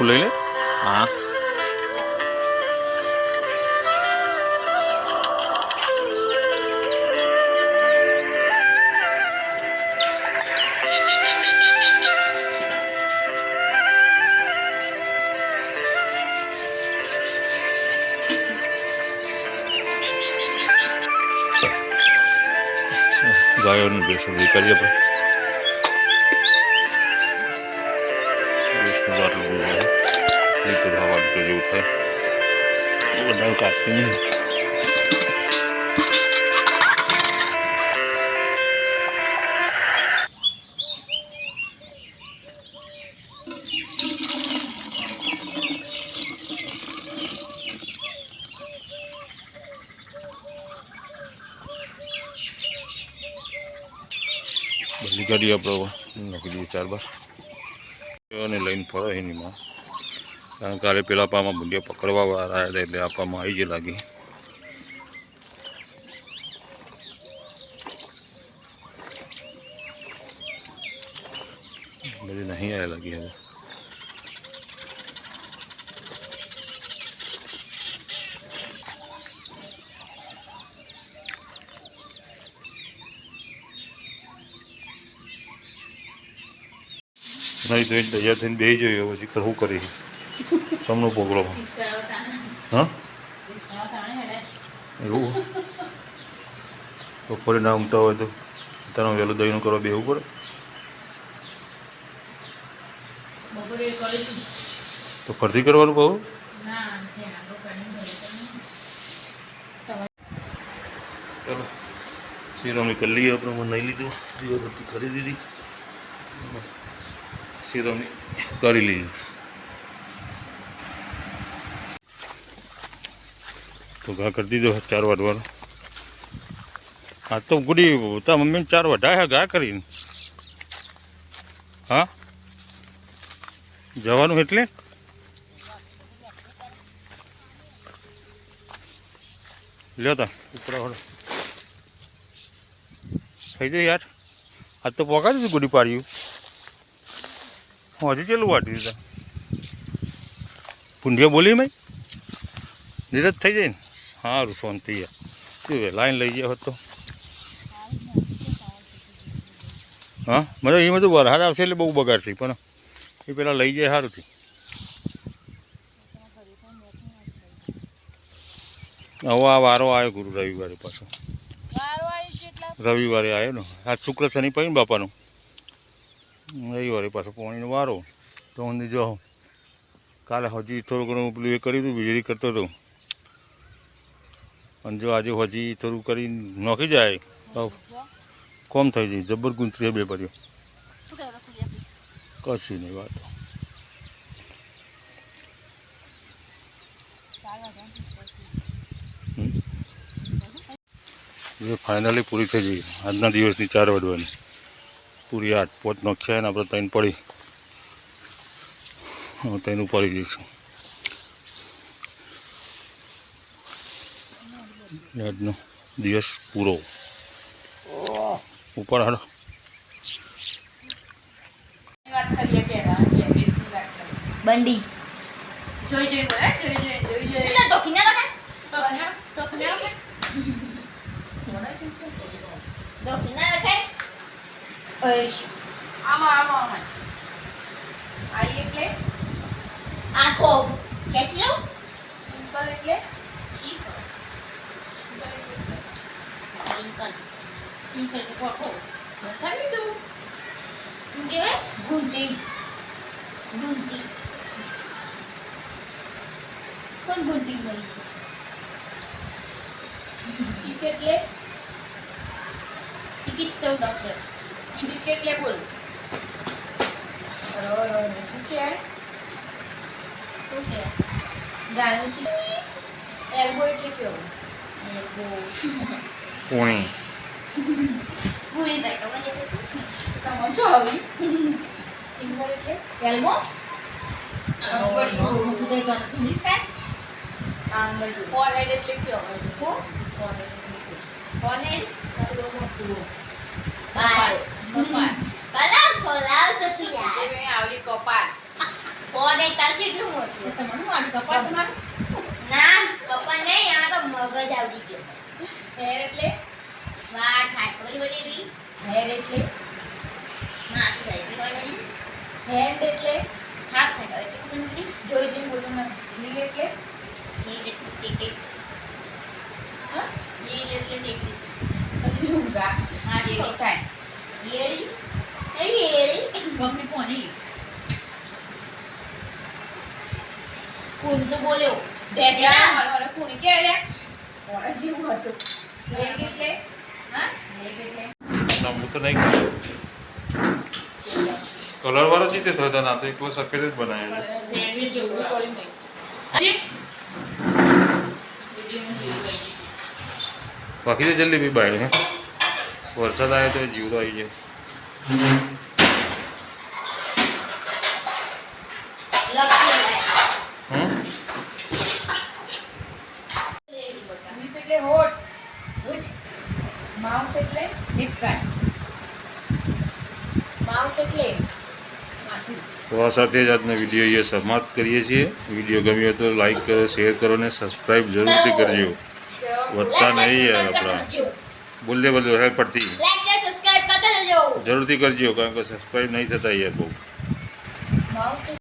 આખું લઈ લે. હા ગાયોનું બેસું કરીએ પણ બાટલું લીટર હવા લીટર જેવું થાય વધારે કાઢતી નહીં. બધી ગાડી આપણે નાખી દઈએ 4 બાર અને લઈને ફરો એનીમાં. કારણ કે કાલે પેલા પામાં ભૂંડિયા પકડવા વાળા આવ્યા એટલે આપવામાં આવી જ લાગી. બધી નહીં આવ્યા લાગી હવે. નહીં તો તૈયાર થઈને બેસી જોઈએ પછી શું કરી સમનો પકડો. હા એવું બપોરે ના ઊંઘતા હોય તો તારા વહેલું દહીંનું કરવા બેવું પડે. તો ફરતી કરવાનું બહુ. ચાલો શિરોમણી કરી લઈએ આપણે. મને નહીં લીધું દીવાબત્તી કરી દીધી. શિરોમણી કરી લઈએ તો ઘા કરી દીધો 4 વાટવાનો. હા તો ગુડી તા મમ્મીને 4 વાઢા ઘા કરીને. હા જવાનું એટલે લ્યો તા ઉપરા વાળો થઈ જાય યાર. આજ તો પોકા દીધું ગુડી પાડ્યું. હજી ચેલું વાટી દીધા. પૂંઢિયા બોલી મેં નીરજ થઈ જાય ને સારું શાંતિ યાર. શું લાઈન લઈ ગયા હોત તો. હા મતલબ એમાં તો વરસાદ આવશે એટલે બહુ બગાડશે પણ એ પેલા લઈ જાય સારુંથી. હવે આ વારો આવ્યો ગુરુ રવિવારે પાછો. રવિવારે આવ્યો ને આ શુક્ર શનિ પડ્યું બાપાનું. રવિવારે પાછો પાણીનો વારો તો હું જો કાલે હજી થોડું ઘણું પેલું એ કર્યું હતું વીજળી કરતો હતો. અને જો આજે હજી થોડું કરી નોખી જાય કોમ થઈ જાય. જબર ગુંચરી બે પડ્યો કશું નહીં વાત. એ ફાઇનલી પૂરી થઈ ગઈ આજના દિવસની 4 વાટવાની પૂરી. 8 પોત નોખ્યા ને આપણે 3 પડી 3 પડી જઈશું. આજનો દિવસ પૂરો ઉપર હાલો. બંડી જોઈ જોઈ બોલે જોઈ જોઈ જોઈ જોઈ એટલે ટોકી ના રાખે ટોકી ના ટોકી ના રાખે. ઓય આમાં આમાં આઈ એટલે આખો કેટલો સિમ્પલ એટલે સિમ્પલ સિમ્પલ કે કોકો બતાવી દઉં શું કહેવાય ગુંટી ગુંટી. કોણ ગુંટી કરી ચીક એટલે ચિકિત્સક ડોક્ટર. ચીક એટલે બોલ ચીક કે શું છે ગાળું ચીક. એલ્બો એટલે કેવો એલ્બો કોણી પૂરી તડકો મને તમે જો આવી ફિંગર એટલે એલ્બો આંગળીઓ ઉદય કર નીકળ આંગળીઓ ફોરહેડ એટલે કેવો કો ફોરહેડ ફોનેડ તો તો મોટું બાય કપાળ પલાવ ખોલાવ સતુયા એ આવડી કપાળ ફોરેટ ચાલશે કેવું મોટું તમારું મારું કપાળ તમારું ના કપા નહીં આ તો મગજ આવડી ગયો હેર એટલે વાહ થાય વળી બી હેર એટલે નાચ જાય વળી હેન્ડ એટલે હાથ થાય વળી જોઈ જોઈને બોલવું નથી લીલ એટલે એ ટેકે હા એ એટલે ટેકે હજુ ગા હા એ ટેકે કાંઈ એડી એડી મમ્મી કોની કોણ તો બોલ્યો ડેટા મારો કોની કે રે ઓરા જેવું હતું લેગ એટલે હા લેગ એટલે ના હું તો નહીં ખાતો કલર વાળો જીતે થતા ના તો એકલો સફેદ જ બનાવ્યો સેન્ડવિચ જેવું સોરી નહીં જી બાકી તો જલ્દી બી બાય હે વરસાદ આવે તો જીવડો આવી જાય લક્ષ હમ લીપ એટલે હોઠ હોઠ માઉથ એટલે હિપકાન માઉથ એટલે માથું તો આ સાથે જ આજનો વિડીયો અહીંયા સમાપ્ત કરીએ છીએ વિડીયો ગમ્યો હોય તો લાઈક કરો શેર કરો ને સબસ્ક્રાઈબ જરૂરથી કરજો વધતા નહીં યાર આપણા બોલ દે હે પડતી લાઈક શેર સબસ્ક્રાઇબ કરતા રહેજો જરૂરથી કરજો કારણ કે સબસ્ક્રાઈબ નહીં થતા યાર બહુ માઉથ